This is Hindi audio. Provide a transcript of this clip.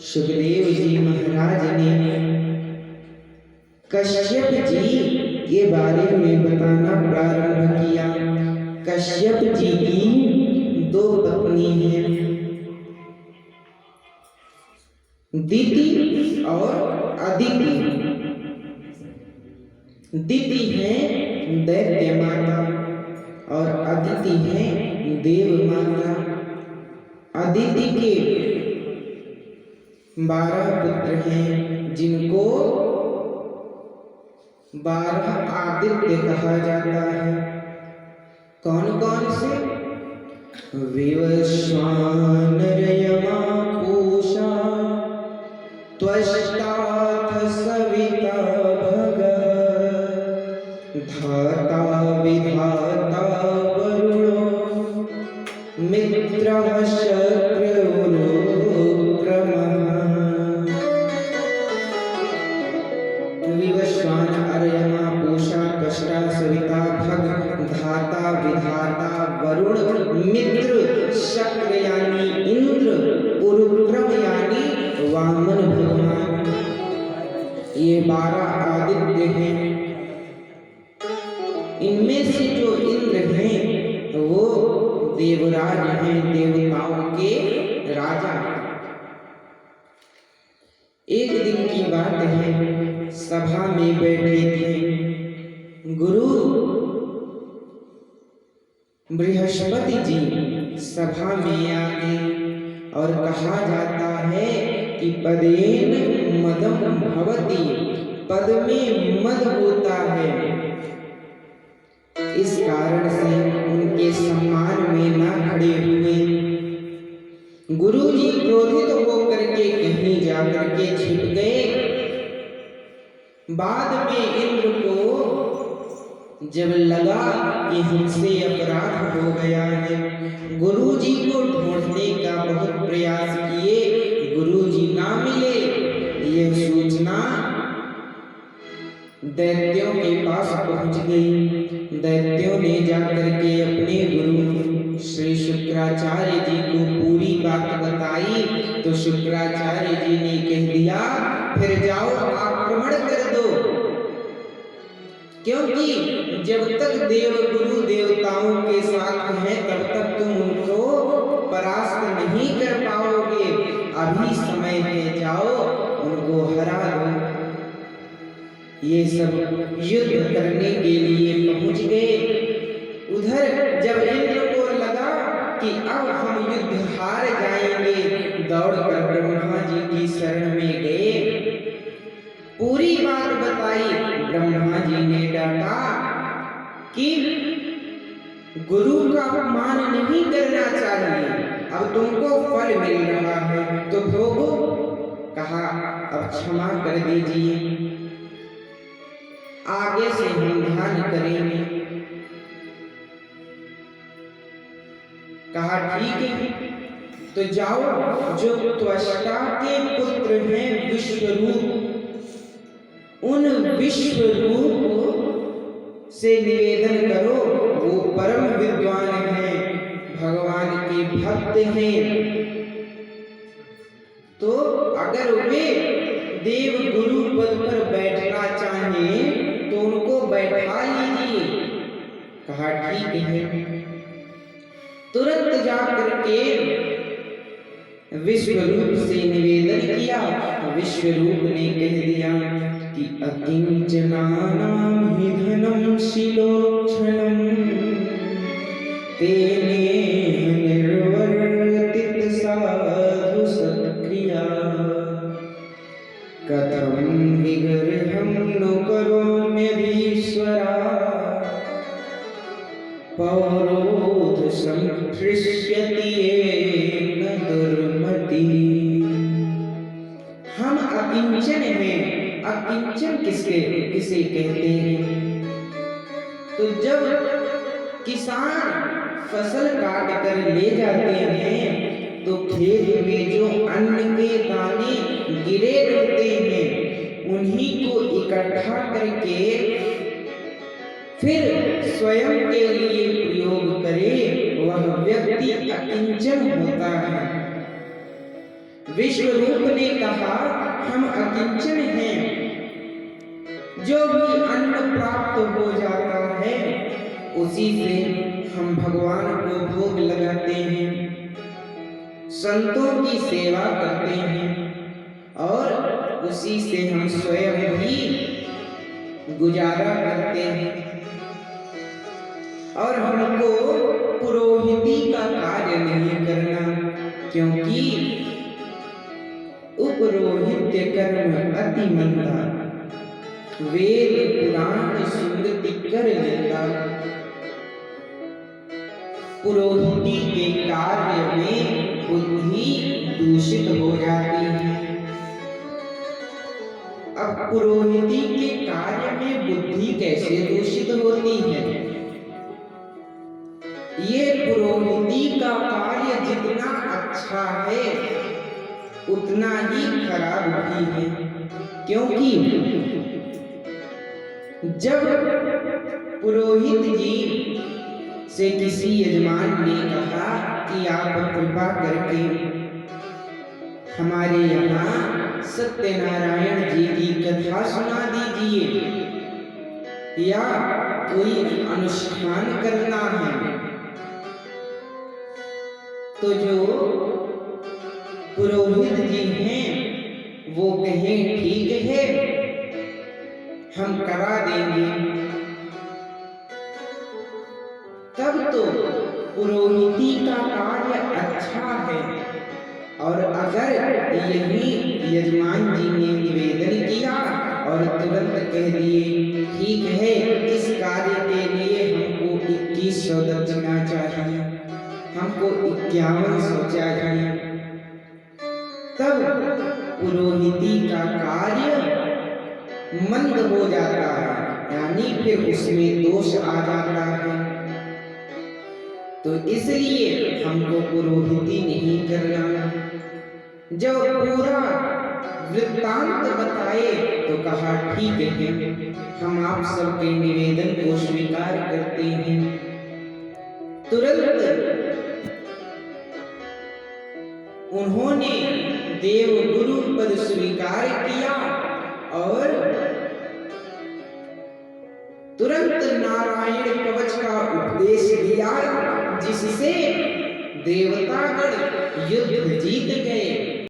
सुखदेव जी महाराज ने कश्यप जी के बारे में बताना प्रारंभ किया। कश्यप जी की दो पत्नी हैं, दिति और अदिति। दिति है दैत्य माता और अदिति है देव माता। अदिति के 12 पुत्र हैं, जिनको 12 आदित्य कहा जाता है। कौन कौन से? विवस्वानर यमा पूषा त्वष्टाथ सविता भगः धाता विधाता वरुणो मित्रः शक्रवो विवस्वान अर्यमा पूषा त्वष्टा सविता भग धाता विधाता वरुण मित्र शक्र यानी इंद्र उरुक्रम यानी वामन भगवान। ये 12 आदित्य हैं। इनमें से जो इंद्र हैं वो देवराज हैं, देवताओं के राजा। एक दिन की बात है, सभा में बैठे थे गुरु बृहस्पति जी। सभा में आ गए और कहा जाता है कि पदेन मदम भवति, पद में मद होता है। इस कारण से उनके सम्मान में ना खड़े हुए। गुरु जी क्रोधित होकर के कहीं जाकर के छिप गए। बाद में इंद्र को जब लगा कि हमसे अपराध हो गया है, गुरु जी को ढूंढने का बहुत प्रयास किए, गुरु जी ना मिले। यह सूचना दैत्यों के पास पहुंच गई। दैत्यों ने जाकर के अपने गुरु श्री शुक्राचार्य जी को पूरी बात बताई तो शुक्राचार्य जी ने कह दिया, फिर जाओ आक्रमण कर दो, क्योंकि जब तक देव गुरु देवताओं के साथ हैं तब तक तुम उनको परास्त नहीं कर पाओगे। अभी समय है, जाओ उनको हरा दो। ये सब युद्ध करने के लिए पहुंच गए। उधर जब इंद्र को लगा कि अब हम युद्ध हार जाएंगे, दौड़कर ब्रह्मा जी की शरण में गए, पूरी बात बताई। ब्रह्मा जी ने डांटा कि गुरु का अपमान नहीं करना चाहिए, अब तुमको फल मिल रहा है तो भोगो। कहा अब क्षमा कर दीजिए, आगे से हम ध्यान करेंगे। कहा ठीक है, तो जाओ जो त्वष्टा के पुत्र हैं विश्वरूप, उन विश्वरूप से निवेदन करो, वो परम विद्वान हैं, भगवान के भक्त हैं। तो अगर वे देव गुरु पद पर बैठना चाहें तो उनको बैठा लीजिए। कहा ठीक है। तुरंत जाकर के विश्वरूप से निवेदन किया। विश्वरूप ने कह दिया कि अकिंचनानां हि धनं शिलोक्षणं तेने निर्वर्तित साधु सत्क्रिया कथं विगर्हं नु करोम्यधीश्वरा पौरोध संहृष्यति येन दुर्मति। हम अकिंचन हैं। अकिंचन किसे कहते हैं? तो जब किसान फसल काट कर ले जाते हैं तो खेत में जो अन्न के दाने गिरे रहते हैं उन्हीं को इकट्ठा करके फिर स्वयं के लिए प्रयोग करे, वह व्यक्ति अकिंचन होता है। विश्वरूप ने कहा, हम अकिंचन हैं। जो भी अन्न प्राप्त हो जाता है उसी से हम भगवान को भोग लगाते हैं, संतों की सेवा करते हैं और उसी से हम स्वयं भी गुजारा करते हैं। और हमको पुरोहिती का कार्य नहीं करना, क्योंकि उपरोहित्य कर्म अति मंदा, वेद पुराण स्मृति कर लेता। पुरोहिती के कार्य में बुद्धि दूषित हो जाती है। अब पुरोहिती के कार्य में बुद्धि कैसे दूषित होती है? ये पुरोहिती का कार्य जितना अच्छा है उतना ही खराब भी है, क्योंकि जब पुरोहित जी से किसी यजमान ने कहा कि आप कृपा करके हमारे यहाँ सत्यनारायण जी की कथा सुना दीजिए या कोई अनुष्ठान करना है, तो जो पुरोहित जी हैं वो कहें ठीक है हम करा देंगे, तब तो पुरोहिती का कार्य अच्छा है। और अगर यही यजमान जी ने निवेदन किया और तुरंत कह दिए ठीक है इस कार्य के लिए हमको 2100 दक्षिणा चाहिए, हमको 5100 चाहिए, तब पुरोहिती का कार्य मंद हो जाता है, यानी फिर उसमें दोष आ जाता है। तो इसलिए हमको पुरोहिती नहीं करना। जब पूरा वृत्तांत बताए तो कहा ठीक है हम आप सबके निवेदन को स्वीकार करते हैं। तुरंत उन्होंने देव गुरु पद स्वीकार किया और तुरंत नारायण कवच का उपदेश दिया, जिससे देवतागण युद्ध जीत गए।